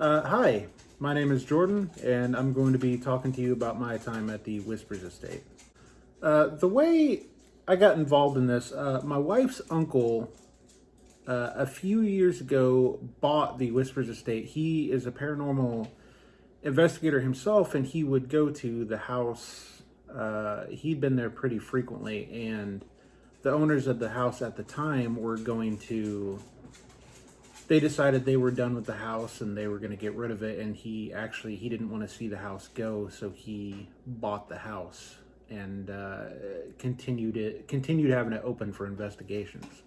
Hi, my name is Jordan, and I'm going to be talking to you about my time at the Whispers Estate. The way I got involved in this, my wife's uncle, a few years ago, bought the Whispers Estate. He is a paranormal investigator himself, and he would go to the house. He'd been there pretty frequently, and the owners of the house at the time were going to they decided they were done with the house and they were going to get rid of it, and he didn't want to see the house go, so he bought the house and continued having it open for investigations.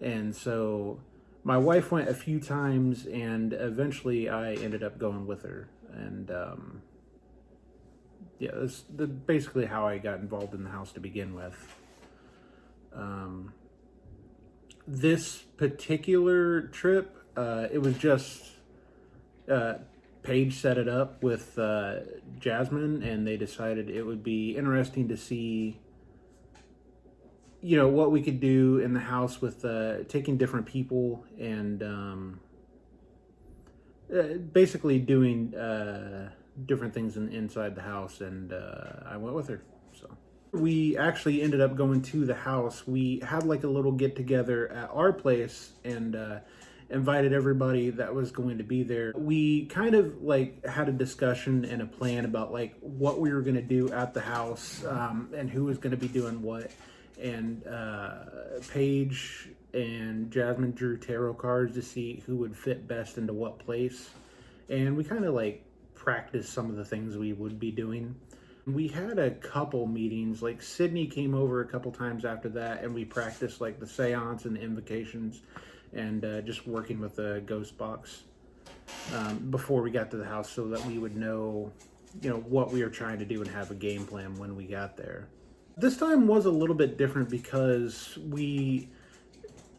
And so my wife went a few times, and eventually I ended up going with her. And yeah, that's basically how I got involved in the house to begin with. um, this particular trip, it was just uh, Paige set it up with Jasmine, and they decided it would be interesting to see, what we could do in the house with taking different people and basically doing different things inside the house. And I went with her. So we actually ended up going to the house. We had like a little get together at our place and invited everybody that was going to be there. We kind of like had a discussion and a plan about like what we were going to do at the house, and who was going to be doing what. And Paige and Jasmine drew tarot cards to see who would fit best into what place. And we kind of like practiced some of the things we would be doing. We had a couple meetings, like Sydney came over a couple times after that, and we practiced like the seance and the invocations and just working with the ghost box before we got to the house, so that we would know, what we were trying to do and have a game plan when we got there. This time was a little bit different because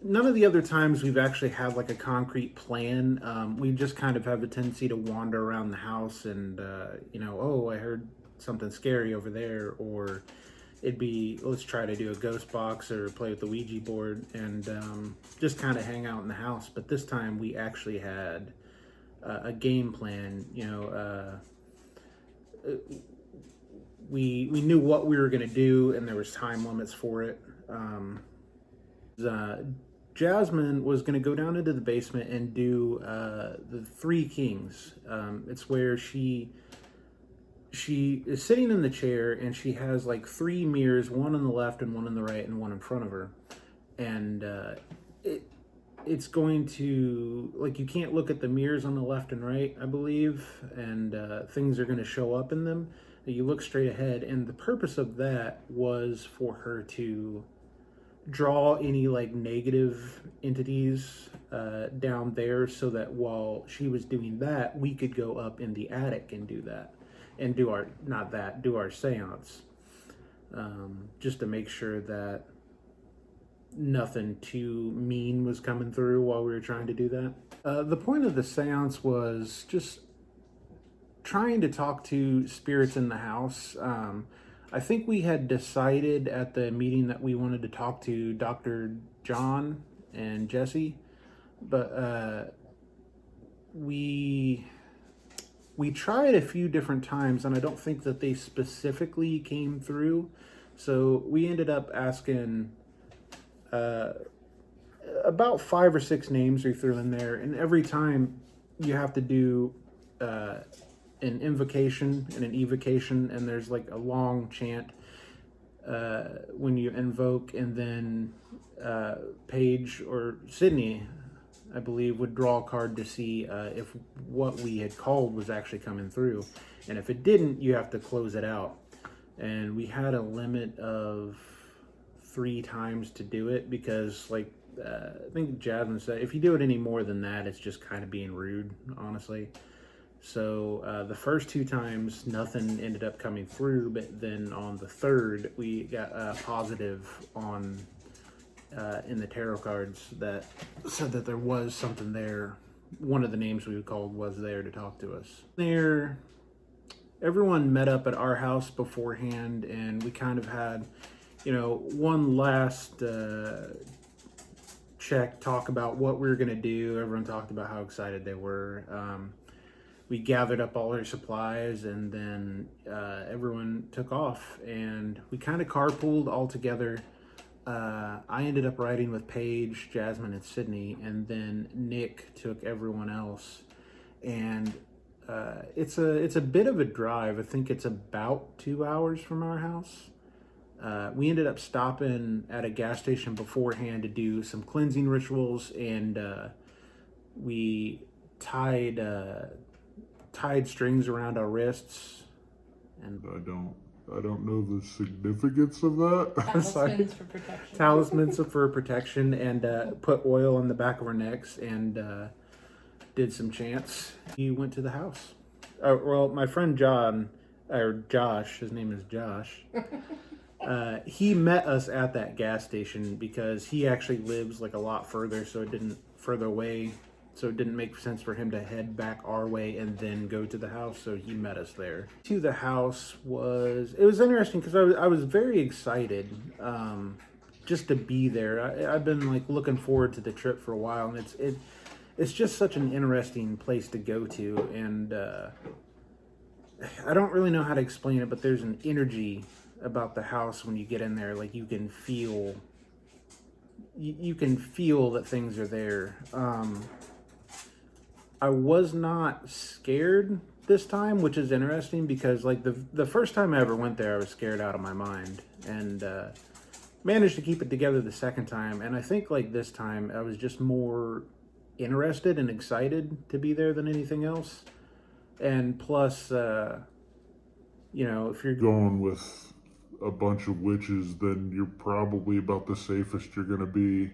none of the other times we've actually had like a concrete plan. We just kind of have a tendency to wander around the house and, oh, I heard something scary over there, or it'd be, let's try to do a ghost box or play with the Ouija board and just kind of hang out in the house. But this time we actually had a game plan. We knew what we were going to do, and there was time limits for it. Uh, Jasmine was going to go down into the basement and do the Three Kings. It's where she is sitting in the chair, and she has like three mirrors, one on the left and one on the right and one in front of her. And it's going to, like, you can't look at the mirrors on the left and right, I believe, and things are going to show up in them. You look straight ahead, and the purpose of that was for her to draw any like negative entities down there, so that while she was doing that, we could go up in the attic and do that, and do our seance, just to make sure that nothing too mean was coming through while we were trying to do that. The point of the seance was just trying to talk to spirits in the house. I think we had decided at the meeting that we wanted to talk to Dr. John and Jesse, but we tried a few different times, and I don't think that they specifically came through. So we ended up asking about 5 or 6 names we threw in there, and every time you have to do an invocation and an evocation, and there's like a long chant when you invoke, and then Paige or Sydney, I believe, would draw a card to see if what we had called was actually coming through, and if it didn't, you have to close it out. And we had a limit of 3 times to do it, because like I think Jasmine said, if you do it any more than that, it's just kind of being rude, honestly. So the first 2 times, nothing ended up coming through, but then on the third, we got a positive on in the tarot cards that said that there was something there. One of the names we called was there to talk to us. Everyone met up at our house beforehand, and we kind of had, one last talk about what we were going to do. Everyone talked about how excited they were. we gathered up all our supplies, and then everyone took off, and we kind of carpooled all together. I ended up riding with Paige, Jasmine, and Sydney, and then Nick took everyone else. And it's a bit of a drive. I think it's about 2 hours from our house. We ended up stopping at a gas station beforehand to do some cleansing rituals, and we tied strings around our wrists. And I don't know the significance of that. Talismans for protection. Talismans for protection, and put oil on the back of our necks, and did some chants. He went to the house. Well, my friend Josh, his name is Josh. He met us at that gas station because he actually lives like a lot further, further away, so it didn't make sense for him to head back our way and then go to the house. So he met us there. To the house was interesting because I was very excited just to be there. I've been like looking forward to the trip for a while, and it's just such an interesting place to go to, and I don't really know how to explain it, but there's an energy about the house when you get in there. Like you can feel that things are there. I was not scared this time, which is interesting because like the first time I ever went there, I was scared out of my mind, and managed to keep it together the second time. And I think like this time I was just more interested and excited to be there than anything else. And plus, if you're Going with a bunch of witches, then you're probably about the safest you're gonna be.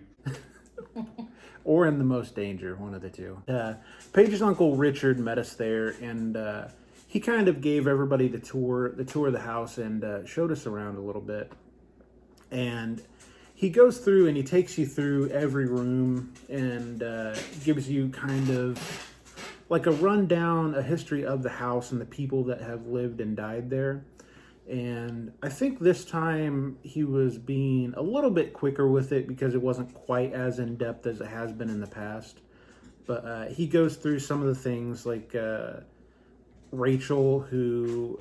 or in the most danger, one of the two. Paige's uncle Richard met us there, and he kind of gave everybody the tour of the house, and showed us around a little bit. And he goes through and he takes you through every room, and gives you kind of like a rundown, a history of the house and the people that have lived and died there. And I think this time he was being a little bit quicker with it because it wasn't quite as in-depth as it has been in the past. But he goes through some of the things like Rachel, who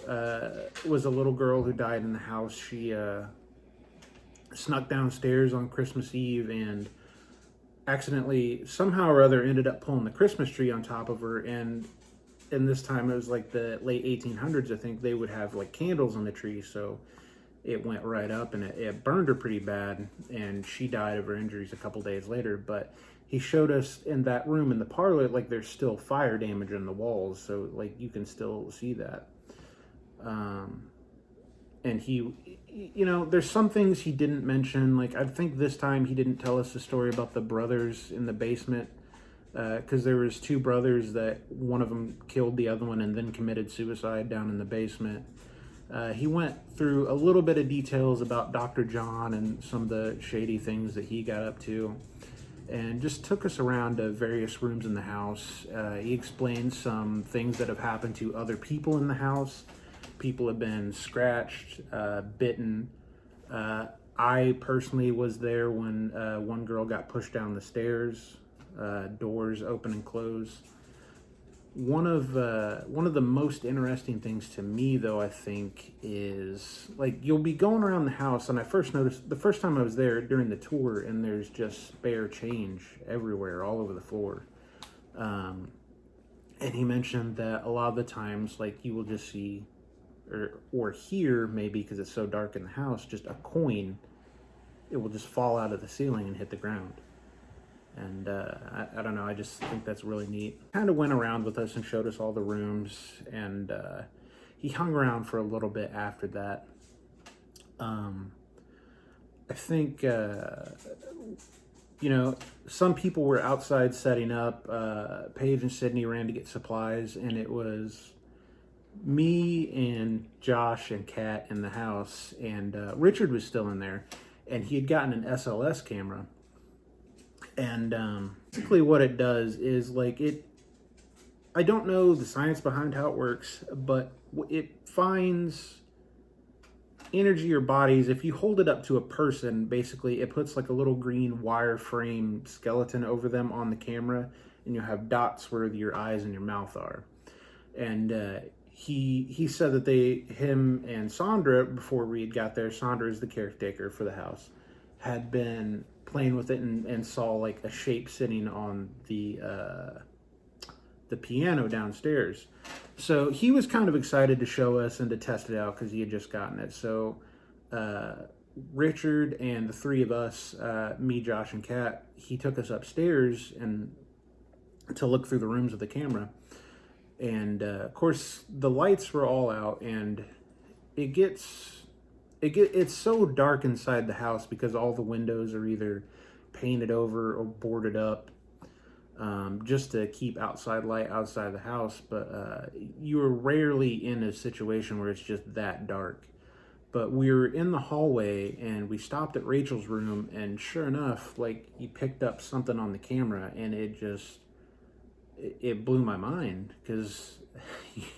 was a little girl who died in the house. She snuck downstairs on Christmas Eve and accidentally, somehow or other, ended up pulling the Christmas tree on top of her. And this time it was like the late 1800s, I think. They would have like candles on the tree, so it went right up, and it burned her pretty bad, and she died of her injuries a couple days later. But he showed us in that room in the parlor, like there's still fire damage on the walls, so like you can still see that. And he, there's some things he didn't mention. Like I think this time he didn't tell us the story about the brothers in the basement, because there was two brothers that one of them killed the other one and then committed suicide down in the basement. He went through a little bit of details about Dr. John and some of the shady things that he got up to, and just took us around to various rooms in the house. He explained some things that have happened to other people in the house. People have been scratched, bitten. I personally was there when one girl got pushed down the stairs, doors open and close. One of the most interesting things to me, though, I think, is like you'll be going around the house, and I first noticed the first time I was there during the tour, and there's just spare change everywhere, all over the floor. And he mentioned that a lot of the times, like you will just see or hear, maybe because it's so dark in the house, just a coin. It will just fall out of the ceiling and hit the ground. And I don't know, I just think that's really neat. Kind of went around with us and showed us all the rooms, and he hung around for a little bit after that. I think, some people were outside setting up. Paige and Sydney ran to get supplies, and it was me and Josh and Kat in the house, and Richard was still in there, and he had gotten an SLS camera. And basically what it does is I don't know the science behind how it works, but it finds energy or bodies. If you hold it up to a person, basically it puts like a little green wireframe skeleton over them on the camera, and you'll have dots where your eyes and your mouth are. and he said that him and Sandra, before Reed got there, Sandra is the caretaker for the house, had been playing with it and saw like a shape sitting on the piano downstairs. So he was kind of excited to show us and to test it out because he had just gotten it. So Richard and the three of us, me, Josh, and Kat, he took us upstairs and to look through the rooms of the camera. And of course, the lights were all out, and it's so dark inside the house because all the windows are either painted over or boarded up, just to keep outside light outside the house. But you are rarely in a situation where it's just that dark. But we were in the hallway and we stopped at Rachel's room, and sure enough, like, he picked up something on the camera, and it blew my mind because,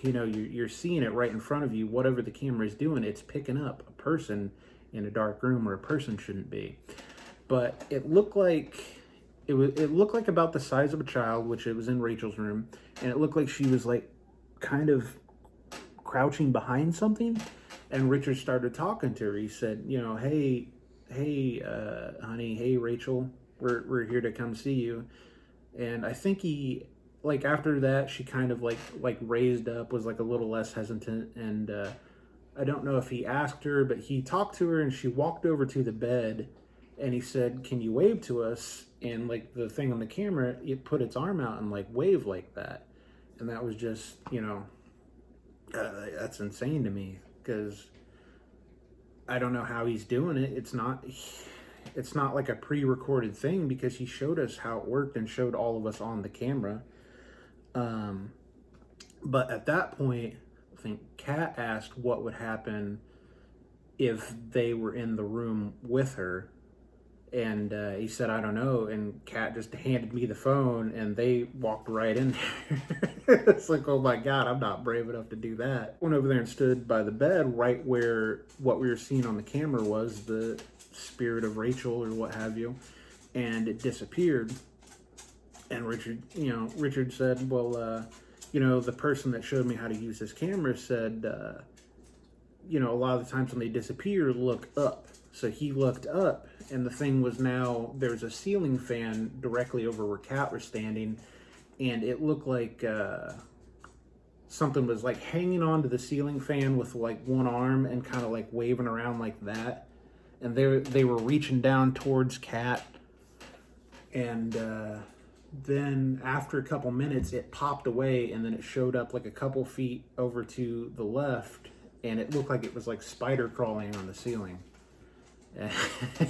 you know, you're seeing it right in front of you. Whatever the camera is doing, it's picking up a person in a dark room where a person shouldn't be. But it looked like it looked like about the size of a child, which it was in Rachel's room, and it looked like she was like kind of crouching behind something. And Richard started talking to her. He said, you know, hey, honey, hey, Rachel, we're here to come see you. And I think he, like, after that, she kind of like raised up, was like a little less hesitant. And I don't know if he asked her, but he talked to her, and she walked over to the bed, and he said, can you wave to us? And like the thing on the camera, it put its arm out and like waved like that. And that was just, you know, that's insane to me, because I don't know how he's doing it. It's not like a pre-recorded thing, because he showed us how it worked and showed all of us on the camera. But at that point, I think Kat asked what would happen if they were in the room with her. And he said, I don't know. And Kat just handed me the phone, and they walked right in there. It's like, oh my God, I'm not brave enough to do that. Went over there and stood by the bed right where what we were seeing on the camera was, the spirit of Rachel or what have you. And it disappeared. And Richard said, well, you know, the person that showed me how to use this camera said, you know, a lot of the times when they disappear, look up. So he looked up, and the thing was, now there's a ceiling fan directly over where Kat was standing, and it looked like something was like hanging onto the ceiling fan with like one arm and kind of like waving around like that. And they were reaching down towards Kat, and then after a couple minutes, it popped away, and then it showed up like a couple feet over to the left, and it looked like it was like spider crawling on the ceiling.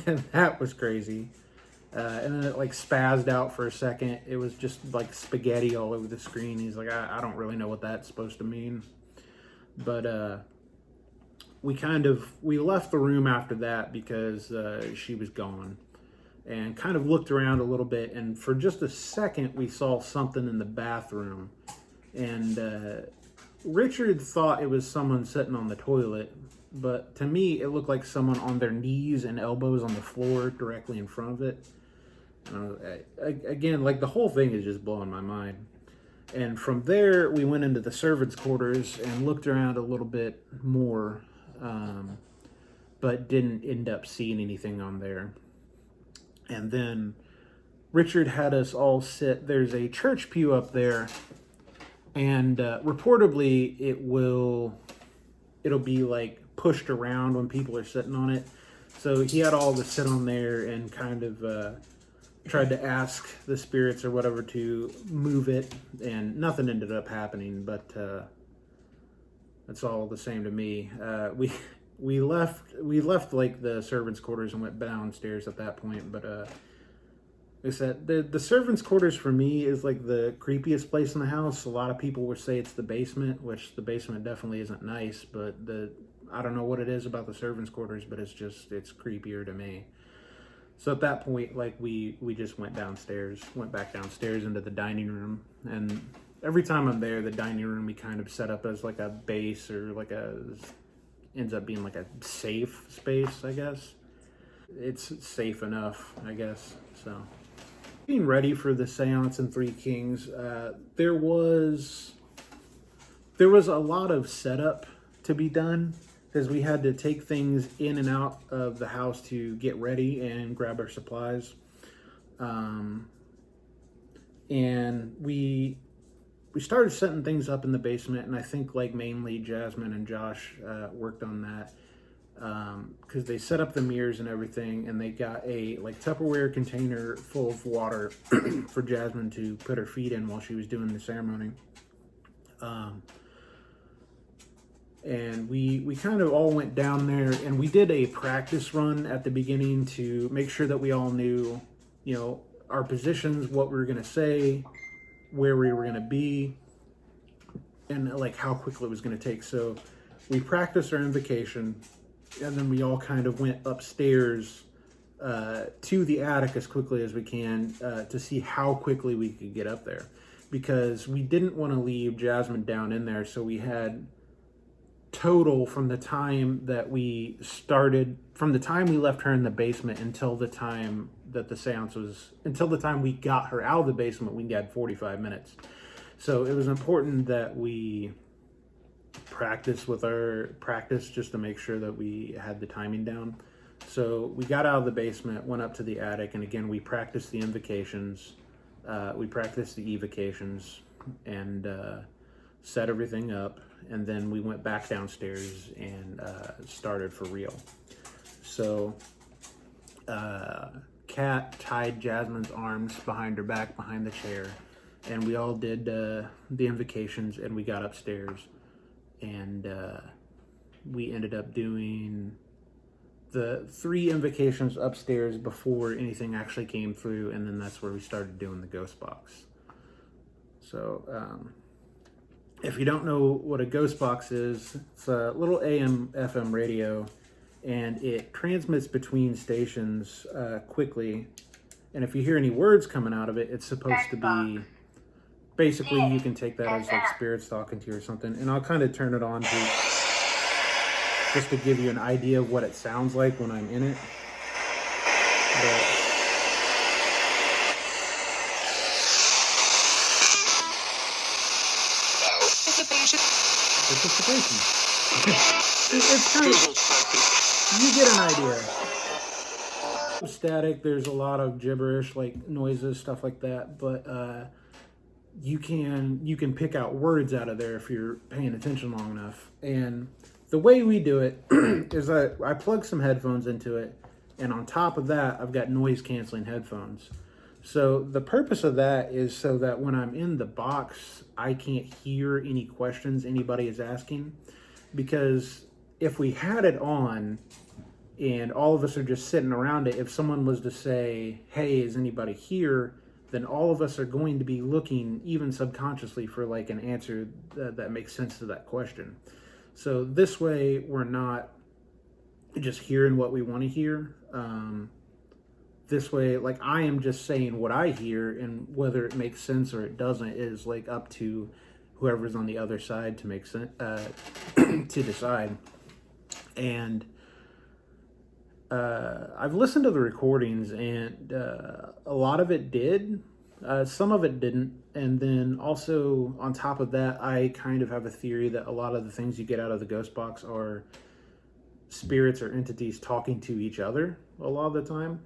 And that was crazy. And then it like spazzed out for a second. It was just like spaghetti all over the screen. He's like, I don't really know what that's supposed to mean. But we left the room after that because she was gone, and kind of looked around a little bit, and for just a second we saw something in the bathroom, and Richard thought it was someone sitting on the toilet, but to me it looked like someone on their knees and elbows on the floor directly in front of it. Again, like, the whole thing is just blowing my mind. And from there we went into the servants' quarters and looked around a little bit more, but didn't end up seeing anything on there. And then Richard had us all sit. There's a church pew up there, and reportedly it'll be like pushed around when people are sitting on it. So he had all to sit on there and kind of tried to ask the spirits or whatever to move it, and nothing ended up happening. But that's all the same to me. We left like the servants' quarters and went downstairs at that point. But like I said, the servants' quarters for me is like the creepiest place in the house. A lot of people would say it's the basement, which the basement definitely isn't nice. But I don't know what it is about the servants' quarters, but it's creepier to me. So at that point, like, we just went back downstairs into the dining room. And every time I'm there, the dining room we kind of set up as like a base, or like ends up being like a safe space, I guess. It's safe enough, I guess. So being ready for the seance in Three Kings, there was there was a lot of setup to be done because we had to take things in and out of the house to get ready and grab our supplies. And we started setting things up in the basement, and I think like mainly Jasmine and Josh worked on that because they set up the mirrors and everything, and they got a like Tupperware container full of water for Jasmine to put her feet in while she was doing the ceremony. And we kind of all went down there, and we did a practice run at the beginning to make sure that we all knew, you know, our positions, what we were going to say, where we were going to be, and like how quickly it was going to take. So we practiced our invocation, and then we all kind of went upstairs to the attic as quickly as we can to see how quickly we could get up there, because we didn't want to leave Jasmine down in there. So we had total from the time that we started, from the time we left her in the basement until the time that the seance was, until the time we got her out of the basement, we had 45 minutes. So it was important that we practice just to make sure that we had the timing down. So we got out of the basement, went up to the attic, and again, we practiced the invocations, we practiced the evocations, and set everything up. And then we went back downstairs and started for real. So Kat tied Jasmine's arms behind her back, behind the chair, and we all did the invocations, and we got upstairs, and we ended up doing the 3 invocations upstairs before anything actually came through, and then that's where we started doing the ghost box. So if you don't know what a ghost box is, it's a little AM FM radio, and it transmits between stations quickly. And if you hear any words coming out of it, it's supposed to be, basically you can take that as like spirits talking to you or something. And I'll kind of turn it on to just to give you an idea of what it sounds like when I'm in it. But participation. It's kind of, you get an idea. Static, there's a lot of gibberish, like noises, stuff like that, but you can pick out words out of there if you're paying attention long enough. And the way we do it is I plug some headphones into it, and on top of that, I've got noise canceling headphones. So the purpose of that is so that when I'm in the box, I can't hear any questions anybody is asking. Because if we had it on and all of us are just sitting around it, if someone was to say, hey, is anybody here? Then all of us are going to be looking, even subconsciously, for like an answer that makes sense to that question. So this way, we're not just hearing what we want to hear. This way, like, I am just saying what I hear, and whether it makes sense or it doesn't is like up to whoever's on the other side to make sense, to decide. And I've listened to the recordings, and a lot of it did, some of it didn't. And then also on top of that, I kind of have a theory that a lot of the things you get out of the ghost box are spirits or entities talking to each other a lot of the time.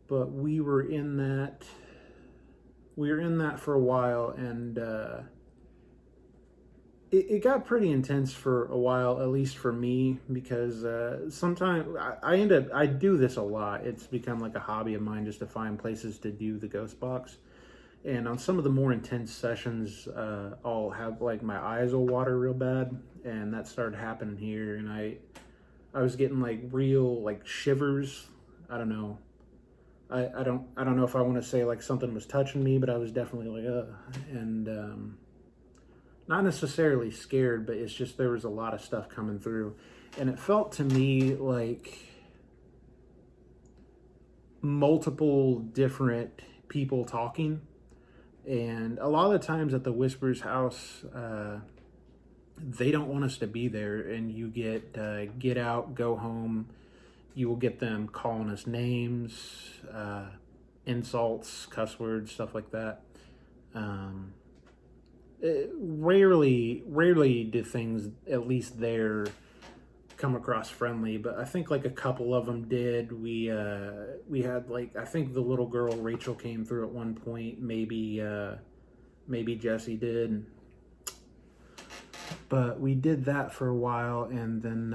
But we were in that for a while, and it got pretty intense for a while, at least for me, because sometimes I do this a lot. It's become like a hobby of mine just to find places to do the ghost box. And on some of the more intense sessions, I'll have like my eyes will water real bad, and that started happening here, and I was getting like real like shivers. I don't know. I don't know if I want to say like something was touching me, but I was definitely like and not necessarily scared, but it's just there was a lot of stuff coming through, and it felt to me like multiple different people talking. And a lot of the times at the Whispers house, they don't want us to be there, and you get out, go home. You will get them calling us names, insults, cuss words, stuff like that. Rarely do things, at least there, come across friendly, but I think like a couple of them did. We had like, I think the little girl Rachel came through at one point. Maybe Jesse did, but we did that for a while, and then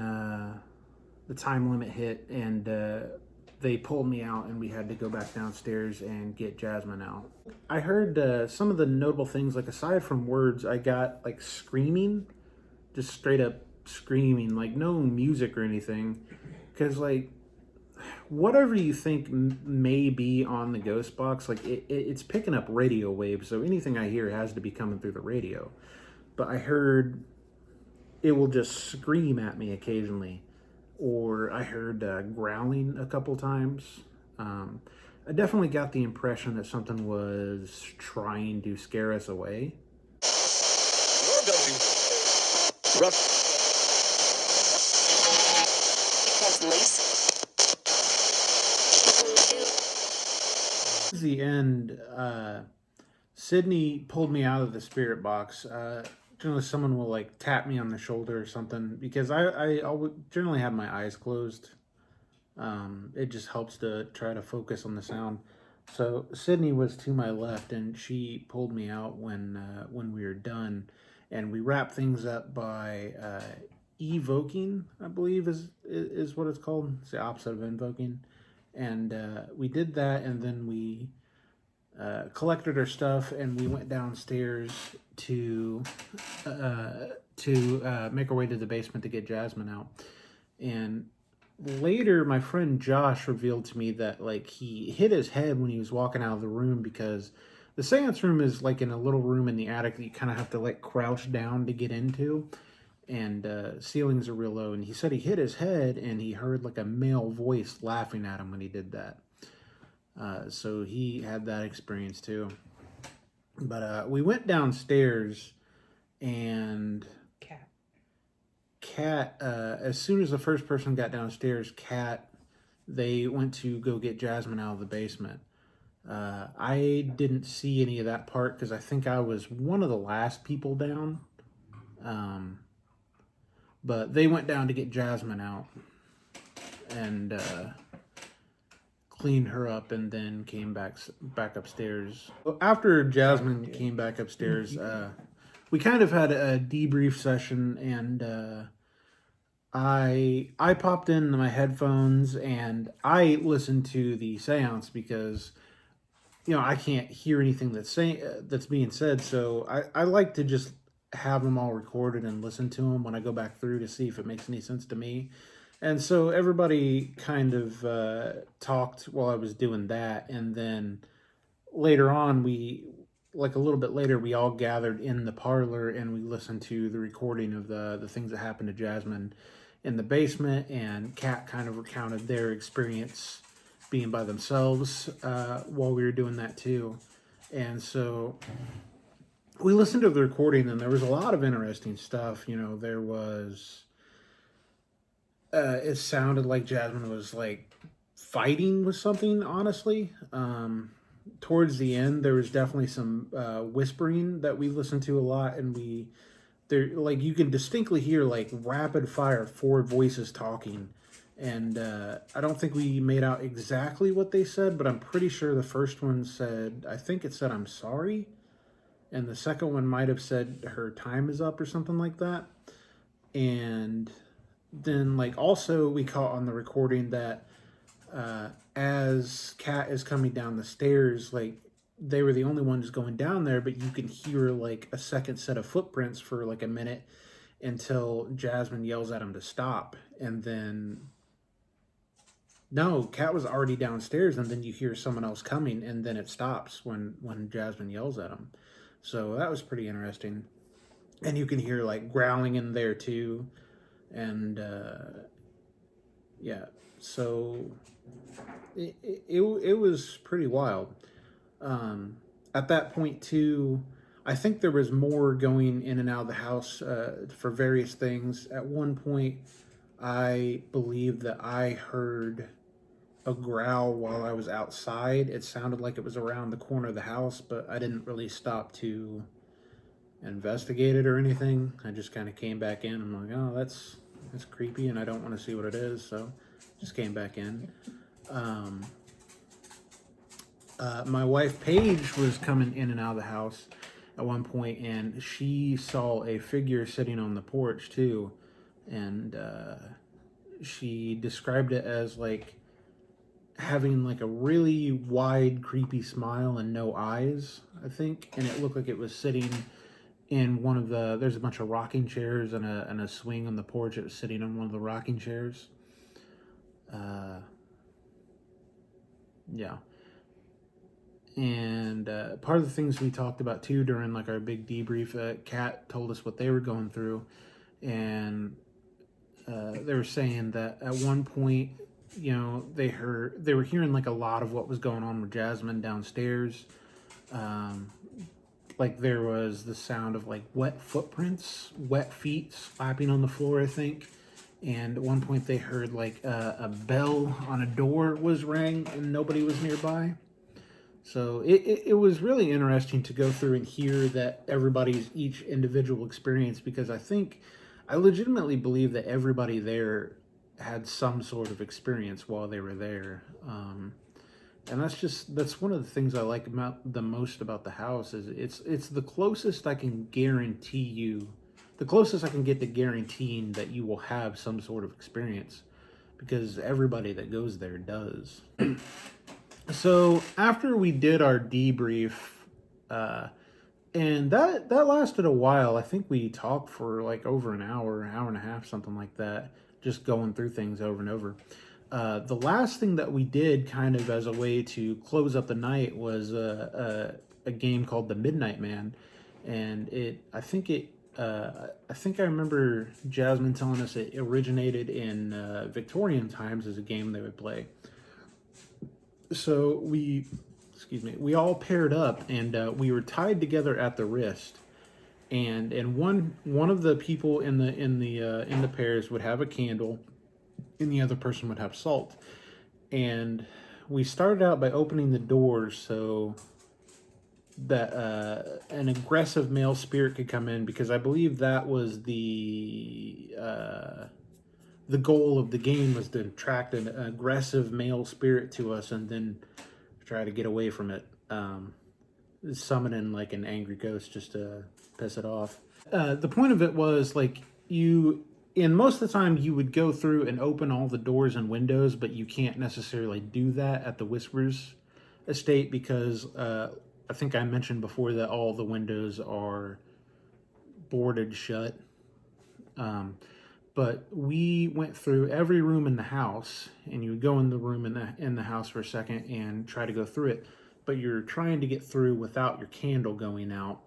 the time limit hit, and they pulled me out, and we had to go back downstairs and get Jasmine out. I heard some of the notable things, like aside from words, I got like screaming, just straight up screaming, like no music or anything, because like whatever you think may be on the ghost box, like it's picking up radio waves, so anything I hear has to be coming through the radio. But I heard it will just scream at me occasionally, or I heard growling a couple times. I definitely got the impression that something was trying to scare us away. Your building. Rough. Towards the end, Sydney pulled me out of the spirit box. Generally, someone will like tap me on the shoulder or something, because I generally have my eyes closed. It just helps to try to focus on the sound. So Sydney was to my left, and she pulled me out when we were done, and we wrapped things up by evoking, I believe is what it's called. It's the opposite of invoking, and we did that, and then we collected our stuff, and we went downstairs to make our way to the basement to get Jasmine out. And later, my friend Josh revealed to me that like he hit his head when he was walking out of the room, because the seance room is like in a little room in the attic that you kind of have to like crouch down to get into, and ceilings are real low. And he said he hit his head and he heard like a male voice laughing at him when he did that. So he had that experience too. But we went downstairs, and Kat, as soon as the first person got downstairs, they went to go get Jasmine out of the basement. I didn't see any of that part because I think I was one of the last people down. But they went down to get Jasmine out and cleaned her up, and then came back upstairs. After Jasmine came back upstairs, we kind of had a debrief session, and I popped in my headphones and I listened to the seance, because I can't hear anything that's being said, so I like to just have them all recorded and listen to them when I go back through to see if it makes any sense to me. And so everybody kind of talked while I was doing that, and then later on, a little bit later, we all gathered in the parlor and we listened to the recording of the things that happened to Jasmine in the basement, and Kat kind of recounted their experience being by themselves while we were doing that too. And so we listened to the recording, and there was a lot of interesting stuff. There was... it sounded like Jasmine was like fighting with something, honestly. Towards the end, there was definitely some whispering that we listened to a lot, and you can distinctly hear like rapid fire 4 voices talking. And I don't think we made out exactly what they said, but I'm pretty sure the first one said, I think it said, "I'm sorry." And the second one might have said her time is up or something like that. And then like also we caught on the recording that as Kat is coming down the stairs, like they were the only ones going down there, but you can hear like a second set of footprints for like a minute until Jasmine yells at him to stop. And then no, Kat was already downstairs, and then you hear someone else coming, and then it stops when Jasmine yells at him. So that was pretty interesting. And you can hear like growling in there too. And yeah, so it was pretty wild. At that point too, I think there was more going in and out of the house for various things. At one point, I believe that I heard a growl while I was outside. It sounded like it was around the corner of the house, but I didn't really stop to investigate it or anything. I just kind of came back in. I'm like, oh, that's creepy, and I don't want to see what it is, so just came back in. My wife Paige was coming in and out of the house at one point, and she saw a figure sitting on the porch too, and she described it as like having like a really wide, creepy smile and no eyes, I think, and it looked like it was sitting in one of the. There's a bunch of rocking chairs and a swing on the porch. It was sitting on one of the rocking chairs. Yeah. And part of the things we talked about too during like our big debrief, Kat told us what they were going through, and they were saying that at one point, you know, they were hearing like a lot of what was going on with Jasmine downstairs. Like there was the sound of like wet footprints, wet feet slapping on the floor, I think. And at one point they heard like a bell on a door was rang and nobody was nearby. So it was really interesting to go through and hear that everybody's each individual experience, because I legitimately believe that everybody there had some sort of experience while they were there. And that's one of the things I like about the most about the house is it's the closest I can guarantee you, the closest I can get to guaranteeing that you will have some sort of experience, because everybody that goes there does. So after we did our debrief, and that lasted a while. I think we talked for like over an hour and a half, something like that, just going through things over and over. The last thing that we did, kind of as a way to close up the night, was a game called The Midnight Man, and I think I remember Jasmine telling us it originated in Victorian times as a game they would play. So we all paired up, and we were tied together at the wrist, and one of the people in the pairs would have a candle, and the other person would have salt. And we started out by opening the doors so that an aggressive male spirit could come in, because I believe that was the goal of the game, was to attract an aggressive male spirit to us and then try to get away from it, summoning like an angry ghost just to piss it off. The point of it was like most of the time you would go through and open all the doors and windows, but you can't necessarily do that at the Whispers estate, because I think I mentioned before that all the windows are boarded shut. But we went through every room in the house, and you would go in the room in the house for a second and try to go through it, but you're trying to get through without your candle going out.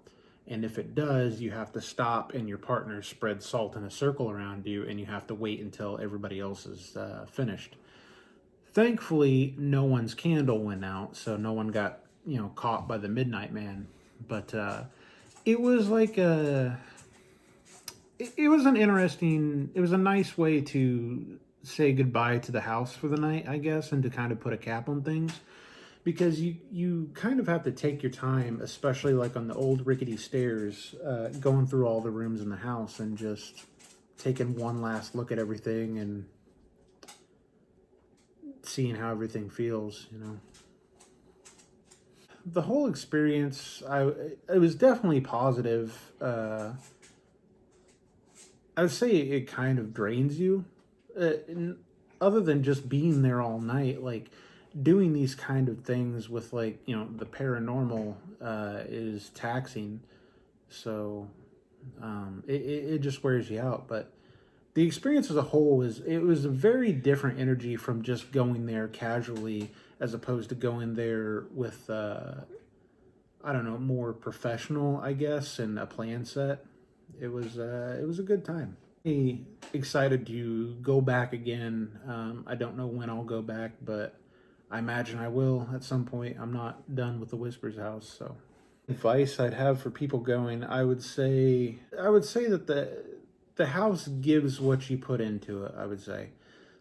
And if it does, you have to stop, and your partner spreads salt in a circle around you, and you have to wait until everybody else is finished. Thankfully, no one's candle went out, so no one got caught by the Midnight Man. But it was like it was a nice way to say goodbye to the house for the night, I guess, and to kind of put a cap on things, because you kind of have to take your time, especially like on the old rickety stairs, going through all the rooms in the house and just taking one last look at everything and seeing how everything feels, The whole experience, it was definitely positive. I would say it kind of drains you. Other than just being there all night, like doing these kind of things with like, the paranormal is taxing. So it just wears you out. But the experience as a whole was a very different energy from just going there casually, as opposed to going there with, I don't know, more professional, I guess, and a plan set. It was a good time. I'm excited to go back again. I don't know when I'll go back, but I imagine I will at some point. I'm not done with the Whispers house. So, advice I'd have for people going, I would say that the house gives what you put into it, I would say.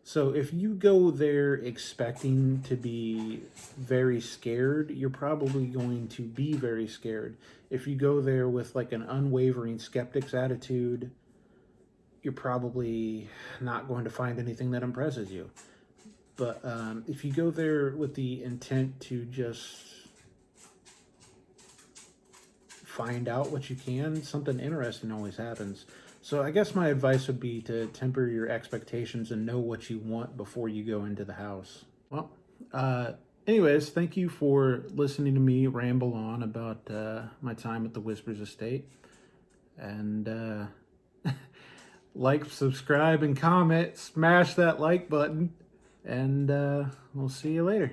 So if you go there expecting to be very scared, you're probably going to be very scared. If you go there with like an unwavering skeptic's attitude, you're probably not going to find anything that impresses you. But if you go there with the intent to just find out what you can, something interesting always happens. So I guess my advice would be to temper your expectations and know what you want before you go into the house. Well, anyways, thank you for listening to me ramble on about my time at the Whispers Estate. And like, subscribe, and comment. Smash that like button. And we'll see you later.